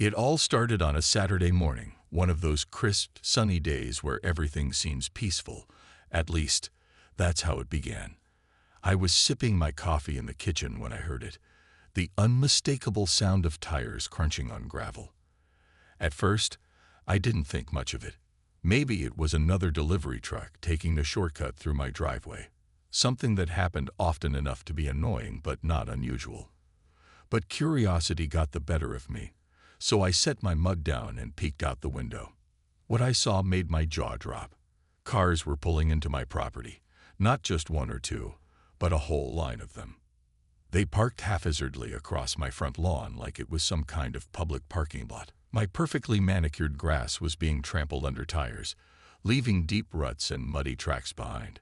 It all started on a Saturday morning, one of those crisp, sunny days where everything seems peaceful. At least, that's how it began. I was sipping my coffee in the kitchen when I heard it, the unmistakable sound of tires crunching on gravel. At first, I didn't think much of it. Maybe it was another delivery truck taking the shortcut through my driveway, something that happened often enough to be annoying but not unusual. But curiosity got the better of me, so I set my mug down and peeked out the window. What I saw made my jaw drop. Cars were pulling into my property, not just one or two, but a whole line of them. They parked haphazardly across my front lawn like it was some kind of public parking lot. My perfectly manicured grass was being trampled under tires, leaving deep ruts and muddy tracks behind.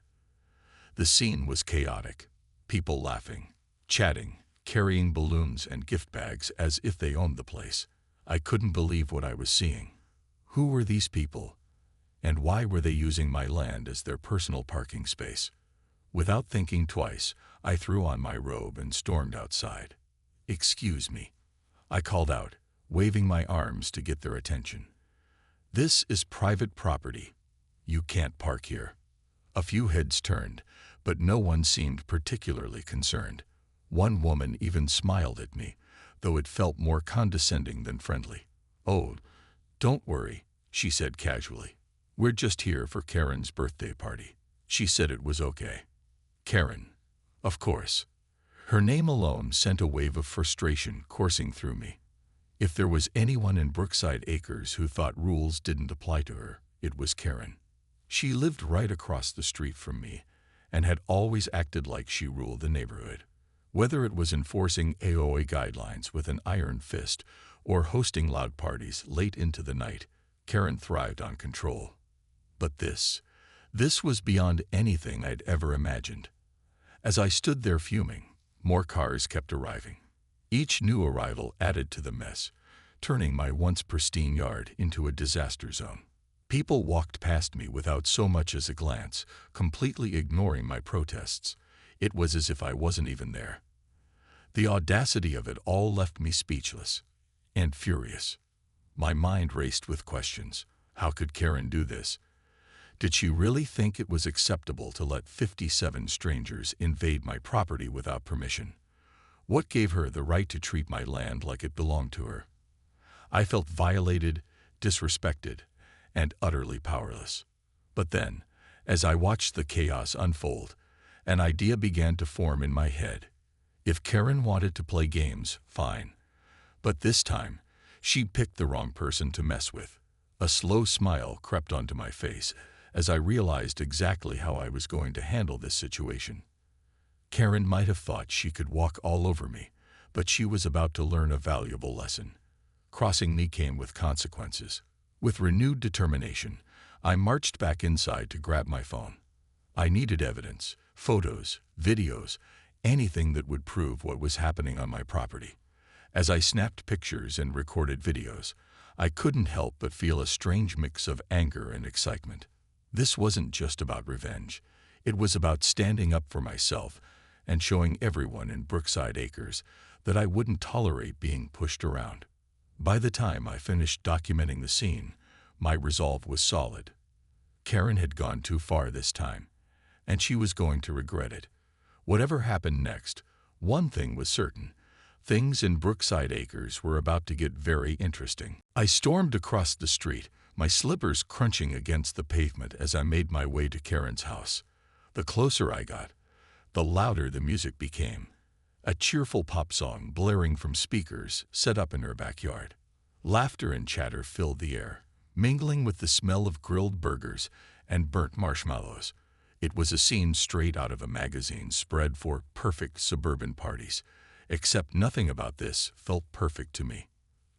The scene was chaotic. People laughing, chatting, carrying balloons and gift bags as if they owned the place. I couldn't believe what I was seeing. Who were these people? And why were they using my land as their personal parking space? Without thinking twice, I threw on my robe and stormed outside. "Excuse me," I called out, waving my arms to get their attention. "This is private property. You can't park here." A few heads turned, but no one seemed particularly concerned. One woman even smiled at me, though it felt more condescending than friendly. "Oh, don't worry," she said casually. "We're just here for Karen's birthday party." She said it was okay. Karen, of course. Her name alone sent a wave of frustration coursing through me. If there was anyone in Brookside Acres who thought rules didn't apply to her, it was Karen. She lived right across the street from me and had always acted like she ruled the neighborhood. Whether it was enforcing HOA guidelines with an iron fist or hosting loud parties late into the night, Karen thrived on control. But this was beyond anything I'd ever imagined. As I stood there fuming, more cars kept arriving. Each new arrival added to the mess, turning my once pristine yard into a disaster zone. People walked past me without so much as a glance, completely ignoring my protests. It was as if I wasn't even there. The audacity of it all left me speechless and furious. My mind raced with questions. How could Karen do this? Did she really think it was acceptable to let 57 strangers invade my property without permission? What gave her the right to treat my land like it belonged to her? I felt violated, disrespected, and utterly powerless. But then, as I watched the chaos unfold, an idea began to form in my head. If Karen wanted to play games, fine. But this time, she picked the wrong person to mess with. A slow smile crept onto my face as I realized exactly how I was going to handle this situation. Karen might have thought she could walk all over me, but she was about to learn a valuable lesson. Crossing me came with consequences. With renewed determination, I marched back inside to grab my phone. I needed evidence, photos, videos, anything that would prove what was happening on my property. As I snapped pictures and recorded videos, I couldn't help but feel a strange mix of anger and excitement. This wasn't just about revenge. It was about standing up for myself and showing everyone in Brookside Acres that I wouldn't tolerate being pushed around. By the time I finished documenting the scene, my resolve was solid. Karen had gone too far this time, and she was going to regret it. Whatever happened next, one thing was certain. Things in Brookside Acres were about to get very interesting. I stormed across the street, my slippers crunching against the pavement as I made my way to Karen's house. The closer I got, the louder the music became. A cheerful pop song blaring from speakers set up in her backyard. Laughter and chatter filled the air, mingling with the smell of grilled burgers and burnt marshmallows. It was a scene straight out of a magazine spread for perfect suburban parties, except nothing about this felt perfect to me.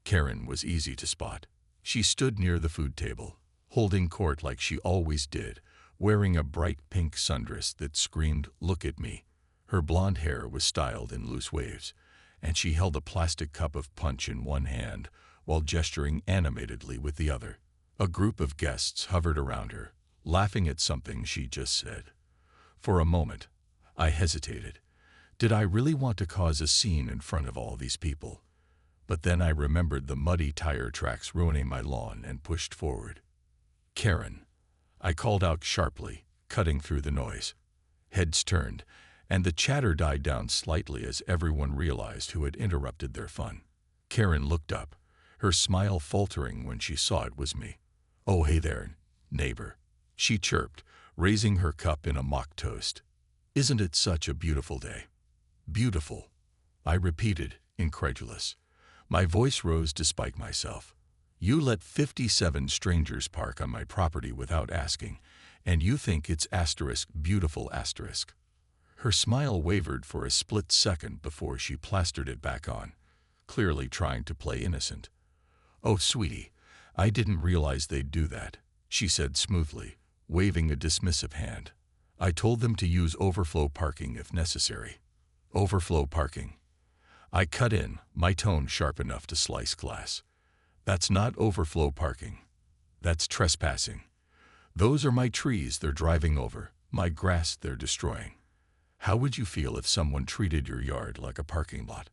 Karen was easy to spot. She stood near the food table, holding court like she always did, wearing a bright pink sundress that screamed, "Look at me." Her blonde hair was styled in loose waves, and she held a plastic cup of punch in one hand while gesturing animatedly with the other. A group of guests hovered around her, laughing at something she just said. For a moment, I hesitated. Did I really want to cause a scene in front of all these people? But then I remembered the muddy tire tracks ruining my lawn and pushed forward. "Karen," I called out sharply, cutting through the noise. Heads turned, and the chatter died down slightly as everyone realized who had interrupted their fun. Karen looked up, her smile faltering when she saw it was me. "Oh, hey there, neighbor," she chirped, raising her cup in a mock toast. "Isn't it such a beautiful day?" "Beautiful," I repeated, incredulous. My voice rose to spike myself. "You let 57 strangers park on my property without asking, and you think it's beautiful asterisk." Her smile wavered for a split second before she plastered it back on, clearly trying to play innocent. "Oh, sweetie, I didn't realize they'd do that," she said smoothly, waving a dismissive hand. "I told them to use overflow parking if necessary." "Overflow parking?" I cut in, my tone sharp enough to slice glass. "That's not overflow parking. That's trespassing. Those are my trees they're driving over, my grass they're destroying. How would you feel if someone treated your yard like a parking lot?"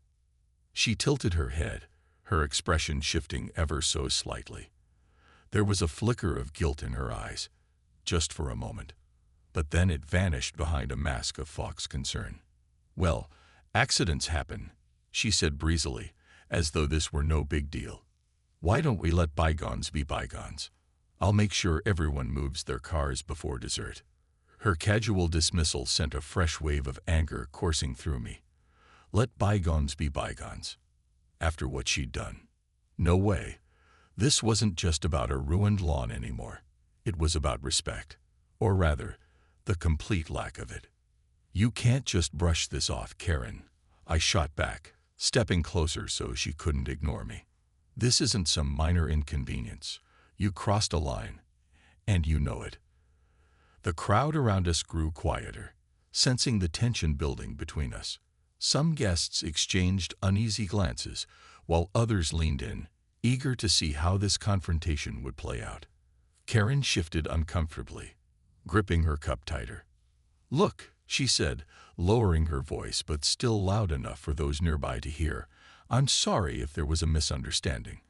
She tilted her head, her expression shifting ever so slightly. There was a flicker of guilt in her eyes, just for a moment. But then it vanished behind a mask of fox concern. "Well, accidents happen," she said breezily, as though this were no big deal. "Why don't we let bygones be bygones? I'll make sure everyone moves their cars before dessert." Her casual dismissal sent a fresh wave of anger coursing through me. Let bygones be bygones. After what she'd done. No way. This wasn't just about a ruined lawn anymore. It was about respect. Or rather, the complete lack of it. "You can't just brush this off, Karen," I shot back, stepping closer so she couldn't ignore me. "This isn't some minor inconvenience. You crossed a line, and you know it." The crowd around us grew quieter, sensing the tension building between us. Some guests exchanged uneasy glances, while others leaned in, eager to see how this confrontation would play out. Karen shifted uncomfortably, gripping her cup tighter. "Look," she said, lowering her voice but still loud enough for those nearby to hear, "I'm sorry if there was a misunderstanding.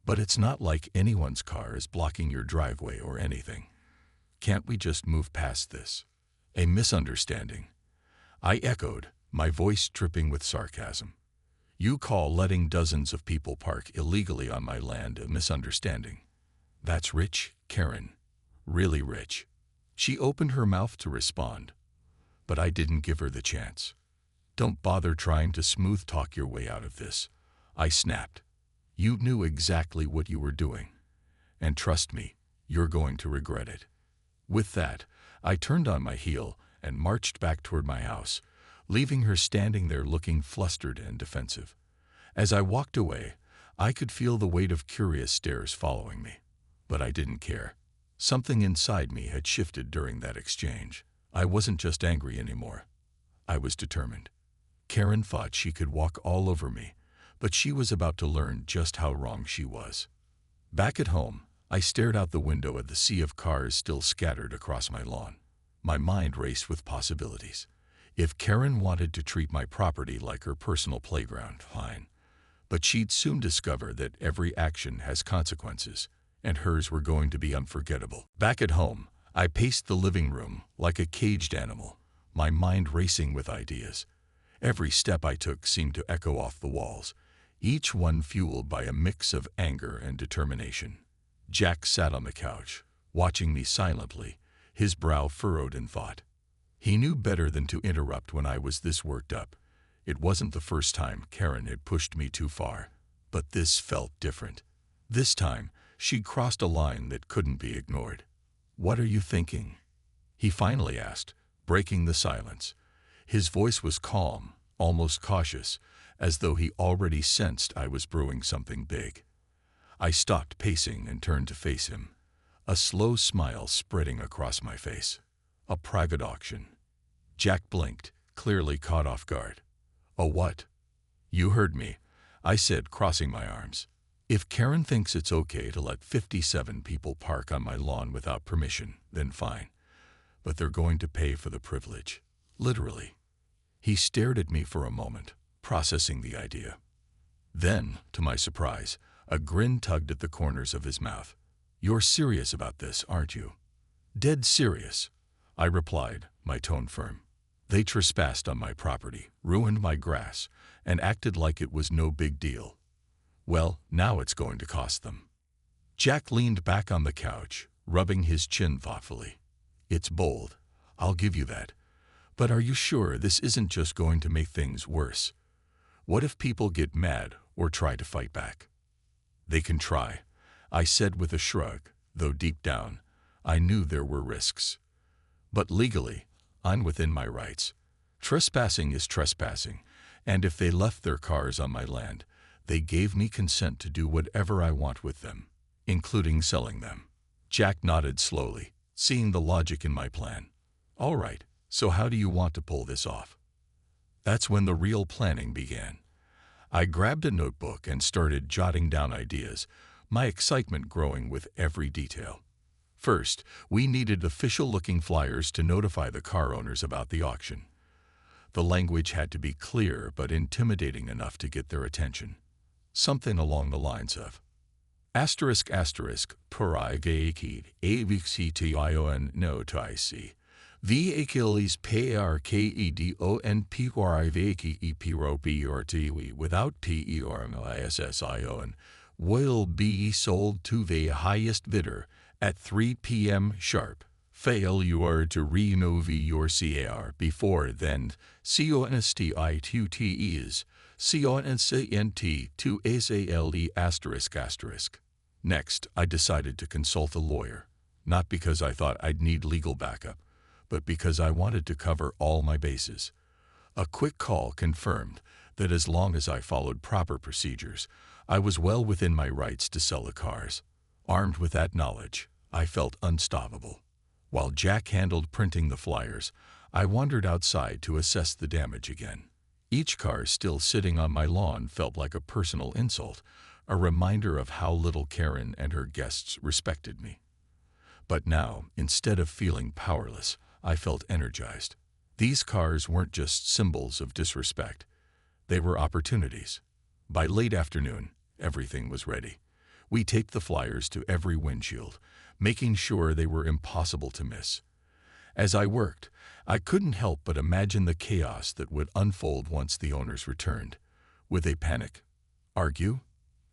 But it's not like anyone's car is blocking your driveway or anything. Can't we just move past this?" "A misunderstanding," I echoed, my voice dripping with sarcasm. "You call letting dozens of people park illegally on my land a misunderstanding? That's rich, Karen. Really rich." She opened her mouth to respond, but I didn't give her the chance. "Don't bother trying to smooth talk your way out of this," I snapped. "You knew exactly what you were doing. And trust me, you're going to regret it." With that, I turned on my heel and marched back toward my house, leaving her standing there looking flustered and defensive. As I walked away, I could feel the weight of curious stares following me. But I didn't care. Something inside me had shifted during that exchange. I wasn't just angry anymore. I was determined. Karen thought she could walk all over me, but she was about to learn just how wrong she was. Back at home, I stared out the window at the sea of cars still scattered across my lawn. My mind raced with possibilities. If Karen wanted to treat my property like her personal playground, fine. But she'd soon discover that every action has consequences, and hers were going to be unforgettable. Back at home, I paced the living room like a caged animal, my mind racing with ideas. Every step I took seemed to echo off the walls, each one fueled by a mix of anger and determination. Jack sat on the couch, watching me silently, his brow furrowed in thought. He knew better than to interrupt when I was this worked up. It wasn't the first time Karen had pushed me too far, but this felt different. This time, she'd crossed a line that couldn't be ignored. "What are you thinking?" he finally asked, breaking the silence. His voice was calm, almost cautious, as though he already sensed I was brewing something big. I stopped pacing and turned to face him, a slow smile spreading across my face. "A private auction." Jack blinked, clearly caught off guard. "A what?" "You heard me," I said, crossing my arms. "If Karen thinks it's okay to let 57 people park on my lawn without permission, then fine. But they're going to pay for the privilege. Literally." He stared at me for a moment, processing the idea. Then, to my surprise, a grin tugged at the corners of his mouth. "You're serious about this, aren't you?" "Dead serious," I replied, my tone firm. "They trespassed on my property, ruined my grass, and acted like it was no big deal. Well, now it's going to cost them." Jack leaned back on the couch, rubbing his chin thoughtfully. "It's bold, I'll give you that. But are you sure this isn't just going to make things worse? What if people get mad or try to fight back?" "They can try," I said with a shrug, though deep down, I knew there were risks. "But legally, I'm within my rights. Trespassing is trespassing, and if they left their cars on my land, they gave me consent to do whatever I want with them, including selling them." Jack nodded slowly, seeing the logic in my plan. "All right, so how do you want to pull this off?" That's when the real planning began. I grabbed a notebook and started jotting down ideas, my excitement growing with every detail. First, we needed official-looking flyers to notify the car owners about the auction. The language had to be clear but intimidating enough to get their attention. Something along the lines of ****Purai Gaiki Avxition Notici Vehicles Parkedon Privaki Epiropiortiwi without Permission will be sold to the highest bidder at 3 p.m. sharp. Failure to renove your car before then, constitutes consent to asale ****. Next, I decided to consult a lawyer, not because I thought I'd need legal backup, but because I wanted to cover all my bases. A quick call confirmed that as long as I followed proper procedures, I was well within my rights to sell the cars. Armed with that knowledge, I felt unstoppable. While Jack handled printing the flyers, I wandered outside to assess the damage again. Each car still sitting on my lawn felt like a personal insult, a reminder of how little Karen and her guests respected me. But now, instead of feeling powerless, I felt energized. These cars weren't just symbols of disrespect. They were opportunities. By late afternoon, everything was ready. We taped the flyers to every windshield, making sure they were impossible to miss. As I worked, I couldn't help but imagine the chaos that would unfold once the owners returned. Would they panic? Argue?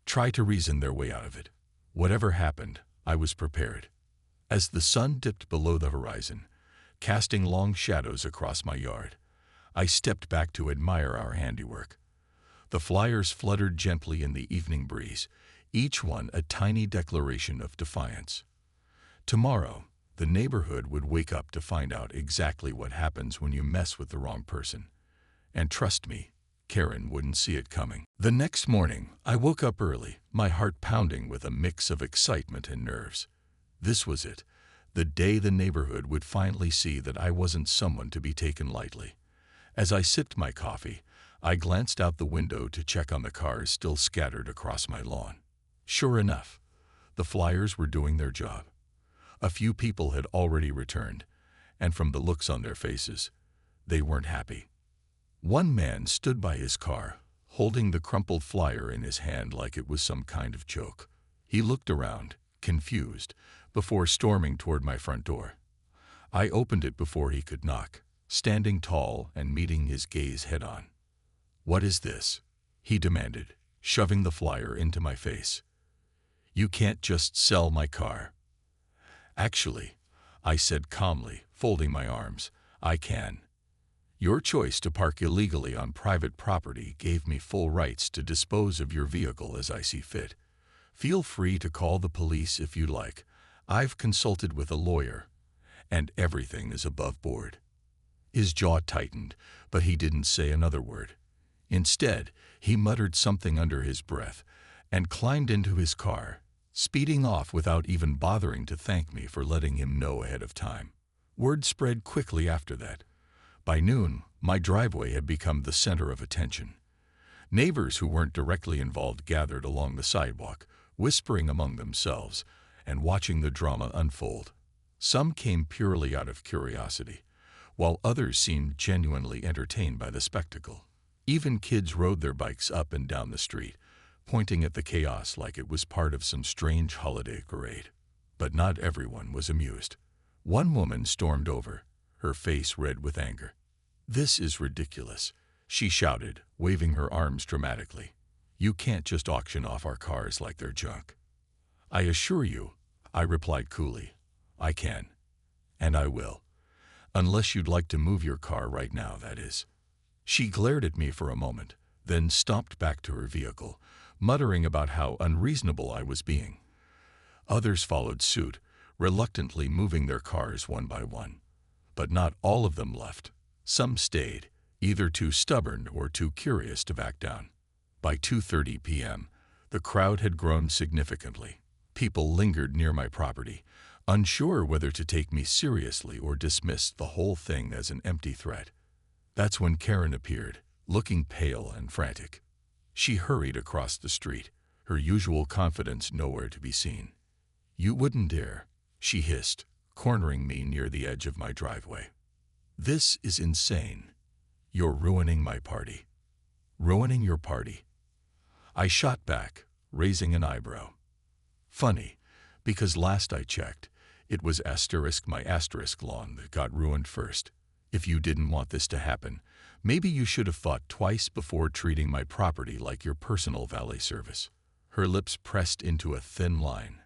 Try to reason their way out of it? Whatever happened, I was prepared. As the sun dipped below the horizon, casting long shadows across my yard, I stepped back to admire our handiwork. The flyers fluttered gently in the evening breeze, each one a tiny declaration of defiance. Tomorrow, the neighborhood would wake up to find out exactly what happens when you mess with the wrong person. And trust me, Karen wouldn't see it coming. The next morning, I woke up early, my heart pounding with a mix of excitement and nerves. This was it, the day the neighborhood would finally see that I wasn't someone to be taken lightly. As I sipped my coffee, I glanced out the window to check on the cars still scattered across my lawn. Sure enough, the flyers were doing their job. A few people had already returned, and from the looks on their faces, they weren't happy. One man stood by his car, holding the crumpled flyer in his hand like it was some kind of joke. He looked around, confused, before storming toward my front door. I opened it before he could knock, standing tall and meeting his gaze head-on. "What is this?" he demanded, shoving the flyer into my face. "You can't just sell my car." "Actually," I said calmly, folding my arms, "I can. Your choice to park illegally on private property gave me full rights to dispose of your vehicle as I see fit. Feel free to call the police if you like. I've consulted with a lawyer, and everything is above board." His jaw tightened, but he didn't say another word. Instead, he muttered something under his breath and climbed into his car, speeding off without even bothering to thank me for letting him know ahead of time. Word spread quickly after that. By noon, my driveway had become the center of attention. Neighbors who weren't directly involved gathered along the sidewalk, whispering among themselves and watching the drama unfold. Some came purely out of curiosity, while others seemed genuinely entertained by the spectacle. Even kids rode their bikes up and down the street, pointing at the chaos like it was part of some strange holiday parade. But not everyone was amused. One woman stormed over, her face red with anger. "This is ridiculous," she shouted, waving her arms dramatically. "You can't just auction off our cars like they're junk." "I assure you," I replied coolly, "I can. And I will. Unless you'd like to move your car right now, that is." She glared at me for a moment, then stomped back to her vehicle, muttering about how unreasonable I was being. Others followed suit, reluctantly moving their cars one by one. But not all of them left. Some stayed, either too stubborn or too curious to back down. By 2:30 p.m., the crowd had grown significantly. People lingered near my property, unsure whether to take me seriously or dismiss the whole thing as an empty threat. That's when Karen appeared, looking pale and frantic. She hurried across the street, her usual confidence nowhere to be seen. "You wouldn't dare," she hissed, cornering me near the edge of my driveway. "This is insane. You're ruining my party." "Ruining your party?" I shot back, raising an eyebrow. Funny, because last I checked, it was my asterisk lawn that got ruined first. If you didn't want this to happen, maybe you should have thought twice before treating my property like your personal valet service. Her lips pressed into a thin line,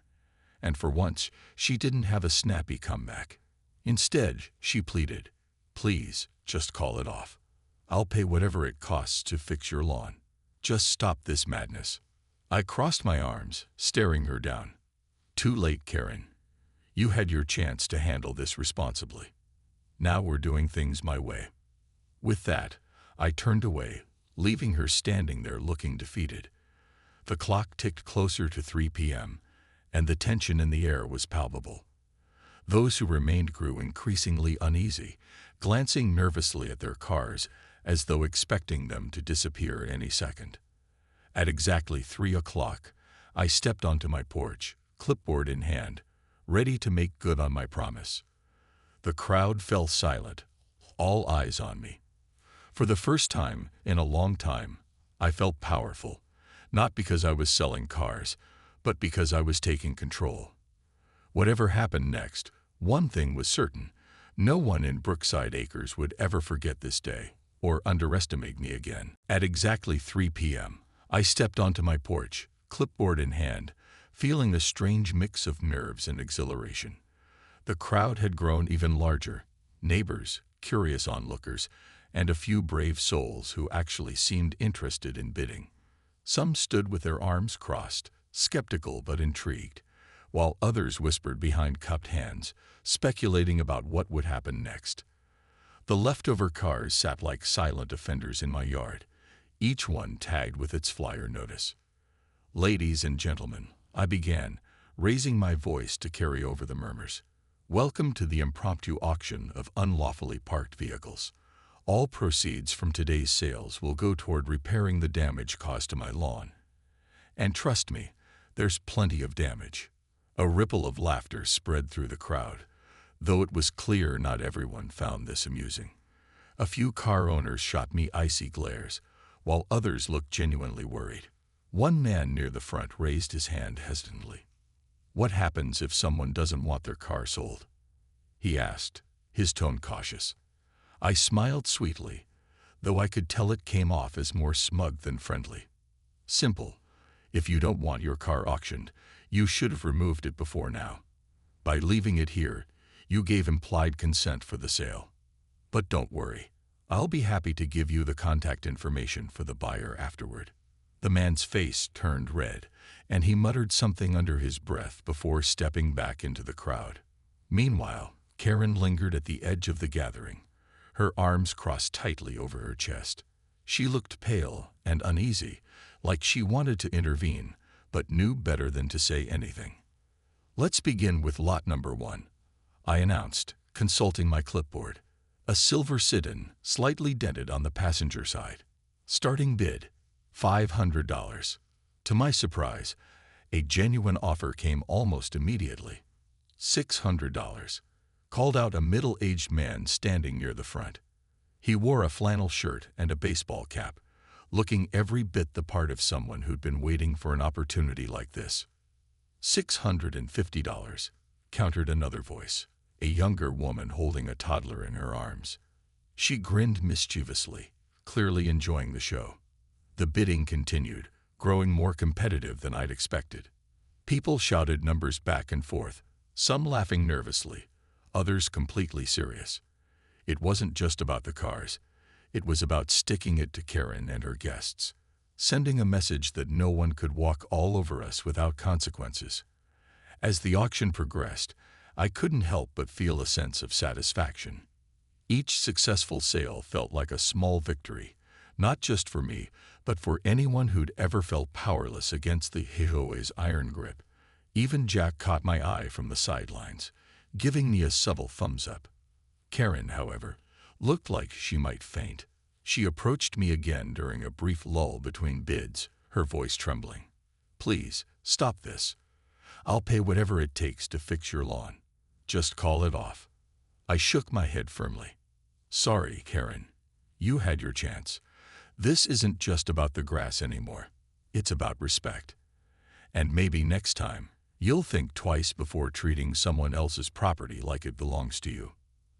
and for once she didn't have a snappy comeback. Instead, she pleaded, "Please, just call it off. I'll pay whatever it costs to fix your lawn. Just stop this madness." I crossed my arms, staring her down. "Too late, Karen. You had your chance to handle this responsibly. Now we're doing things my way." With that, I turned away, leaving her standing there looking defeated. The clock ticked closer to 3 p.m., and the tension in the air was palpable. Those who remained grew increasingly uneasy, glancing nervously at their cars as though expecting them to disappear any second. At exactly 3 o'clock, I stepped onto my porch, clipboard in hand, ready to make good on my promise. The crowd fell silent, all eyes on me. For the first time in a long time, I felt powerful, not because I was selling cars, but because I was taking control. Whatever happened next, one thing was certain: no one in Brookside Acres would ever forget this day or underestimate me again. At exactly 3 p.m., I stepped onto my porch, clipboard in hand, feeling a strange mix of nerves and exhilaration. The crowd had grown even larger: neighbors, curious onlookers, and a few brave souls who actually seemed interested in bidding. Some stood with their arms crossed, skeptical but intrigued, while others whispered behind cupped hands, speculating about what would happen next. The leftover cars sat like silent offenders in my yard, each one tagged with its flyer notice. "Ladies and gentlemen," I began, raising my voice to carry over the murmurs, "welcome to the impromptu auction of unlawfully parked vehicles. All proceeds from today's sales will go toward repairing the damage caused to my lawn. And trust me, there's plenty of damage." A ripple of laughter spread through the crowd, though it was clear not everyone found this amusing. A few car owners shot me icy glares, while others looked genuinely worried. One man near the front raised his hand hesitantly. "What happens if someone doesn't want their car sold?" he asked, his tone cautious. I smiled sweetly, though I could tell it came off as more smug than friendly. "Simple. If you don't want your car auctioned, you should have removed it before now. By leaving it here, you gave implied consent for the sale. But don't worry, I'll be happy to give you the contact information for the buyer afterward." The man's face turned red, and he muttered something under his breath before stepping back into the crowd. Meanwhile, Karen lingered at the edge of the gathering, her arms crossed tightly over her chest. She looked pale and uneasy, like she wanted to intervene, but knew better than to say anything. "Let's begin with lot number 1, I announced, consulting my clipboard. A silver sedan, slightly dented on the passenger side. Starting bid, $500. To my surprise, a genuine offer came almost immediately. $600. Called out a middle-aged man standing near the front. He wore a flannel shirt and a baseball cap, looking every bit the part of someone who'd been waiting for an opportunity like this. $650, countered another voice, a younger woman holding a toddler in her arms. She grinned mischievously, clearly enjoying the show. The bidding continued, growing more competitive than I'd expected. People shouted numbers back and forth, some laughing nervously, others completely serious. It wasn't just about the cars. It was about sticking it to Karen and her guests, sending a message that no one could walk all over us without consequences. As the auction progressed, I couldn't help but feel a sense of satisfaction. Each successful sale felt like a small victory, not just for me, but for anyone who'd ever felt powerless against the HOA's iron grip. Even Jack caught my eye from the sidelines, giving me a subtle thumbs up. Karen, however, looked like she might faint. She approached me again during a brief lull between bids, her voice trembling. "Please, stop this. I'll pay whatever it takes to fix your lawn. Just call it off." I shook my head firmly. "Sorry, Karen. You had your chance. This isn't just about the grass anymore. It's about respect. And maybe next time, you'll think twice before treating someone else's property like it belongs to you."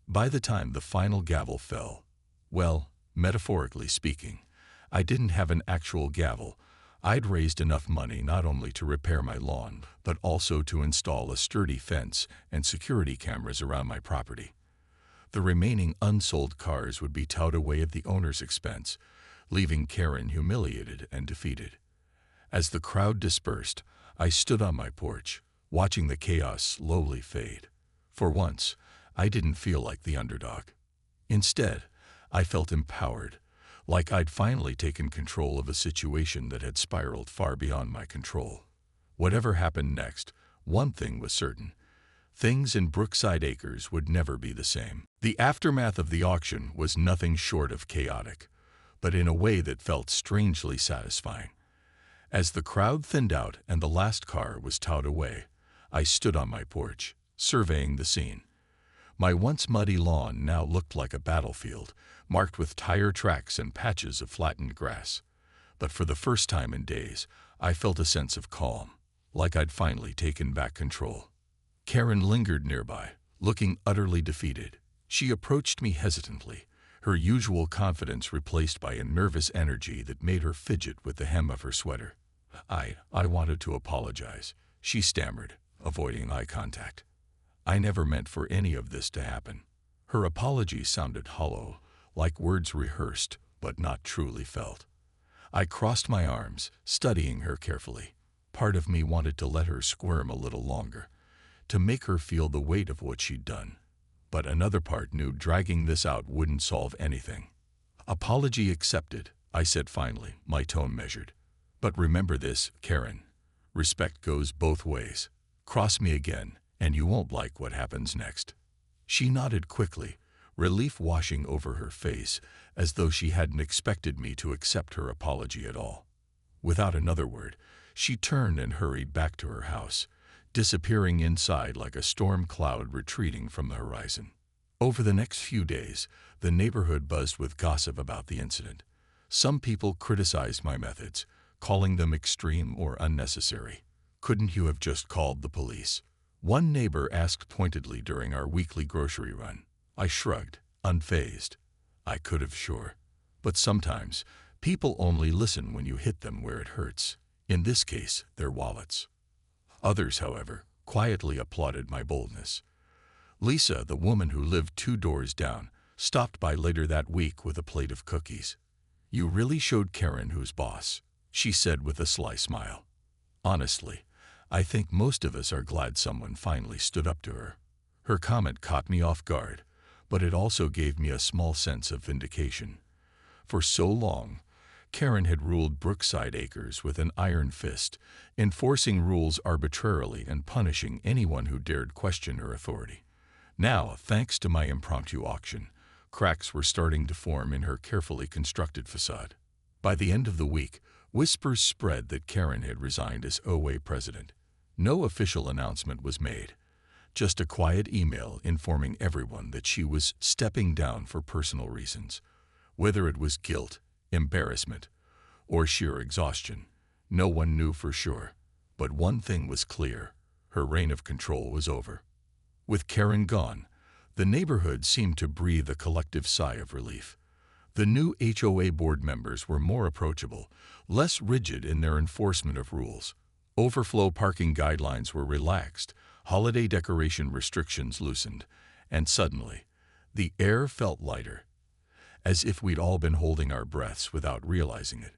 By the time the final gavel fell, well, metaphorically speaking, I didn't have an actual gavel. I'd raised enough money not only to repair my lawn, but also to install a sturdy fence and security cameras around my property. The remaining unsold cars would be towed away at the owner's expense, leaving Karen humiliated and defeated. As the crowd dispersed, I stood on my porch, watching the chaos slowly fade. For once, I didn't feel like the underdog. Instead, I felt empowered, like I'd finally taken control of a situation that had spiraled far beyond my control. Whatever happened next, one thing was certain. Things in Brookside Acres would never be the same. The aftermath of the auction was nothing short of chaotic, but in a way that felt strangely satisfying. As the crowd thinned out and the last car was towed away, I stood on my porch, surveying the scene. My once muddy lawn now looked like a battlefield, marked with tire tracks and patches of flattened grass. But for the first time in days, I felt a sense of calm, like I'd finally taken back control. Karen lingered nearby, looking utterly defeated. She approached me hesitantly, her usual confidence replaced by a nervous energy that made her fidget with the hem of her sweater. I wanted to apologize," she stammered, avoiding eye contact. "I never meant for any of this to happen." Her apology sounded hollow, like words rehearsed but not truly felt. I crossed my arms, studying her carefully. Part of me wanted to let her squirm a little longer, to make her feel the weight of what she'd done. But another part knew dragging this out wouldn't solve anything. "Apology accepted," I said finally, my tone measured. "But remember this, Karen. Respect goes both ways. Cross me again, and you won't like what happens next." She nodded quickly, relief washing over her face, as though she hadn't expected me to accept her apology at all. Without another word, she turned and hurried back to her house, disappearing inside like a storm cloud retreating from the horizon. Over the next few days, the neighborhood buzzed with gossip about the incident. Some people criticized my methods, calling them extreme or unnecessary. "Couldn't you have just called the police?" one neighbor asked pointedly during our weekly grocery run. I shrugged, unfazed. I could have, sure. But sometimes, people only listen when you hit them where it hurts. In this case, their wallets. Others, however, quietly applauded my boldness. Lisa, the woman who lived 2 doors down, stopped by later that week with a plate of cookies. "You really showed Karen who's boss," she said with a sly smile. Honestly, I think most of us are glad someone finally stood up to her. Her comment caught me off guard, but it also gave me a small sense of vindication. For so long, Karen had ruled Brookside Acres with an iron fist, enforcing rules arbitrarily and punishing anyone who dared question her authority. Now, thanks to my impromptu auction, cracks were starting to form in her carefully constructed facade. By the end of the week, whispers spread that Karen had resigned as HOA president. No official announcement was made, just a quiet email informing everyone that she was stepping down for personal reasons. Whether it was guilt, embarrassment, or sheer exhaustion. No one knew for sure. But one thing was clear: her reign of control was over. With Karen gone, the neighborhood seemed to breathe a collective sigh of relief. The new HOA board members were more approachable, less rigid in their enforcement of rules. Overflow parking guidelines were relaxed, holiday decoration restrictions loosened, and suddenly, the air felt lighter, as if we'd all been holding our breaths without realizing it.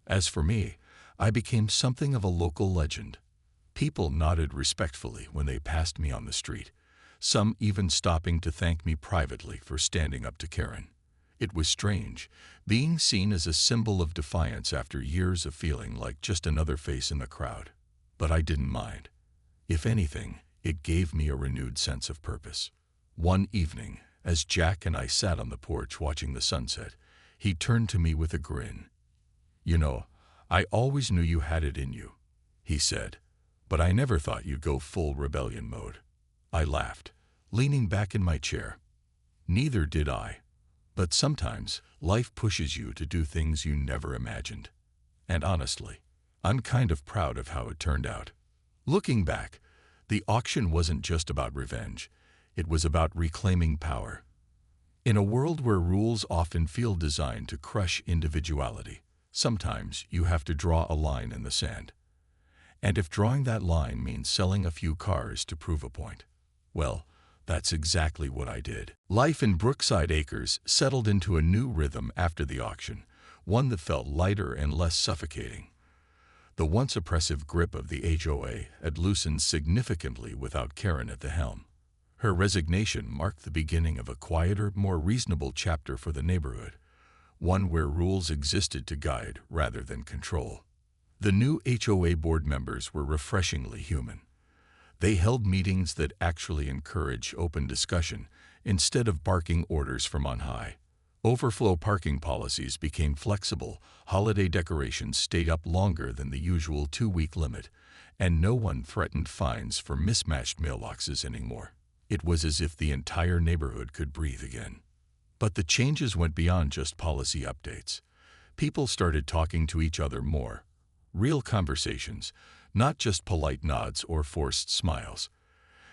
As for me, I became something of a local legend. People nodded respectfully when they passed me on the street, some even stopping to thank me privately for standing up to Karen. It was strange, being seen as a symbol of defiance after years of feeling like just another face in the crowd. But I didn't mind. If anything, it gave me a renewed sense of purpose. One evening, as Jack and I sat on the porch watching the sunset, he turned to me with a grin. "You know, I always knew you had it in you," he said, "but I never thought you'd go full rebellion mode." I laughed, leaning back in my chair. Neither did I. But sometimes, life pushes you to do things you never imagined. And honestly, I'm kind of proud of how it turned out. Looking back, the auction wasn't just about revenge. It was about reclaiming power. In a world where rules often feel designed to crush individuality, sometimes you have to draw a line in the sand. And if drawing that line means selling a few cars to prove a point, well, that's exactly what I did. Life in Brookside Acres settled into a new rhythm after the auction, one that felt lighter and less suffocating. The once oppressive grip of the HOA had loosened significantly without Karen at the helm. Her resignation marked the beginning of a quieter, more reasonable chapter for the neighborhood, one where rules existed to guide rather than control. The new HOA board members were refreshingly human. They held meetings that actually encouraged open discussion instead of barking orders from on high. Overflow parking policies became flexible, holiday decorations stayed up longer than the usual 2-week limit, and no one threatened fines for mismatched mailboxes anymore. It was as if the entire neighborhood could breathe again. But the changes went beyond just policy updates. People started talking to each other more. Real conversations, not just polite nods or forced smiles.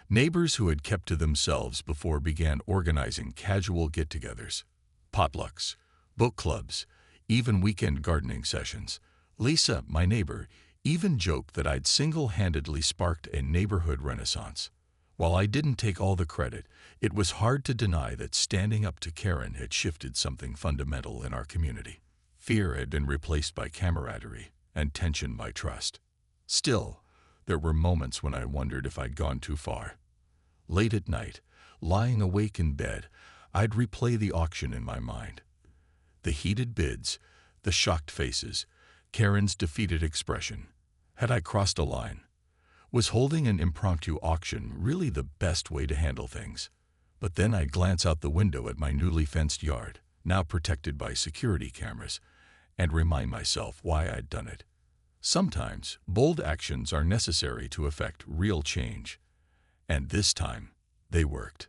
Neighbors who had kept to themselves before began organizing casual get-togethers, potlucks, book clubs, even weekend gardening sessions. Lisa, my neighbor, even joked that I'd single-handedly sparked a neighborhood renaissance. While I didn't take all the credit, it was hard to deny that standing up to Karen had shifted something fundamental in our community. Fear had been replaced by camaraderie, and tension by trust. Still, there were moments when I wondered if I'd gone too far. Late at night, lying awake in bed, I'd replay the auction in my mind. The heated bids, the shocked faces, Karen's defeated expression. Had I crossed a line? Was holding an impromptu auction really the best way to handle things? But then I'd glance out the window at my newly fenced yard, now protected by security cameras, and remind myself why I'd done it. Sometimes, bold actions are necessary to effect real change. And this time, they worked.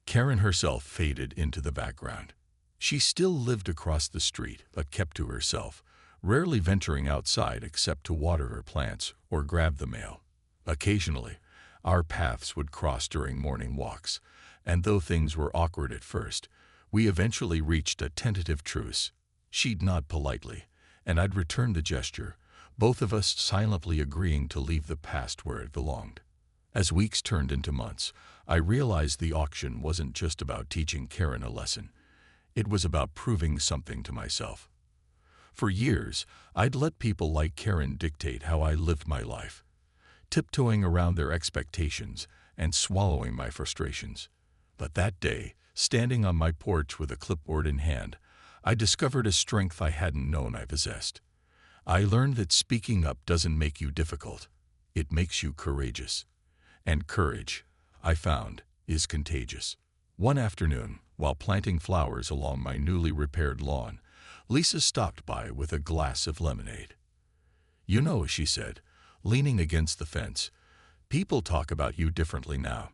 Karen herself faded into the background. She still lived across the street, but kept to herself, rarely venturing outside except to water her plants or grab the mail. Occasionally, our paths would cross during morning walks, and though things were awkward at first, we eventually reached a tentative truce. She'd nod politely, and I'd return the gesture, both of us silently agreeing to leave the past where it belonged. As weeks turned into months, I realized the auction wasn't just about teaching Karen a lesson. It was about proving something to myself. For years, I'd let people like Karen dictate how I lived my life, tiptoeing around their expectations and swallowing my frustrations. But that day, standing on my porch with a clipboard in hand, I discovered a strength I hadn't known I possessed. I learned that speaking up doesn't make you difficult. It makes you courageous. And courage, I found, is contagious. One afternoon, while planting flowers along my newly repaired lawn, Lisa stopped by with a glass of lemonade. "You know," she said, leaning against the fence, "people talk about you differently now.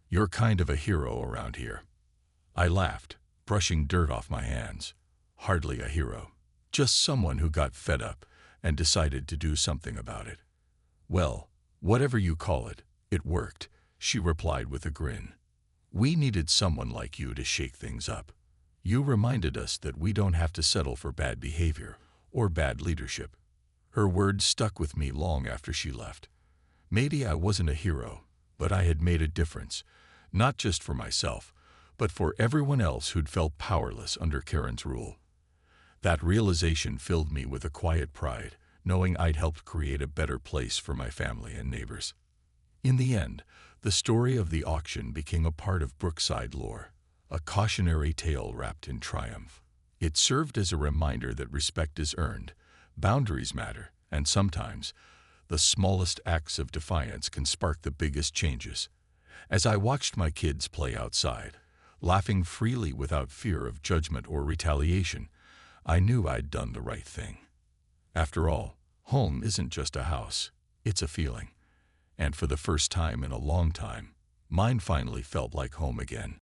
You're kind of a hero around here." I laughed, brushing dirt off my hands. "Hardly a hero. just someone who got fed up and decided to do something about it. Well, whatever you call it, it worked, she replied with a grin. We needed someone like you to shake things up. You reminded us that we don't have to settle for bad behavior or bad leadership. Her words stuck with me long after she left. Maybe I wasn't a hero, but I had made a difference, not just for myself, but for everyone else who'd felt powerless under Karen's rule. That realization filled me with a quiet pride, knowing I'd helped create a better place for my family and neighbors. In the end, the story of the auction became a part of Brookside lore, a cautionary tale wrapped in triumph. It served as a reminder that respect is earned, boundaries matter, and sometimes, the smallest acts of defiance can spark the biggest changes. As I watched my kids play outside, laughing freely without fear of judgment or retaliation, I knew I'd done the right thing. After all, home isn't just a house, it's a feeling. And for the first time in a long time, mine finally felt like home again.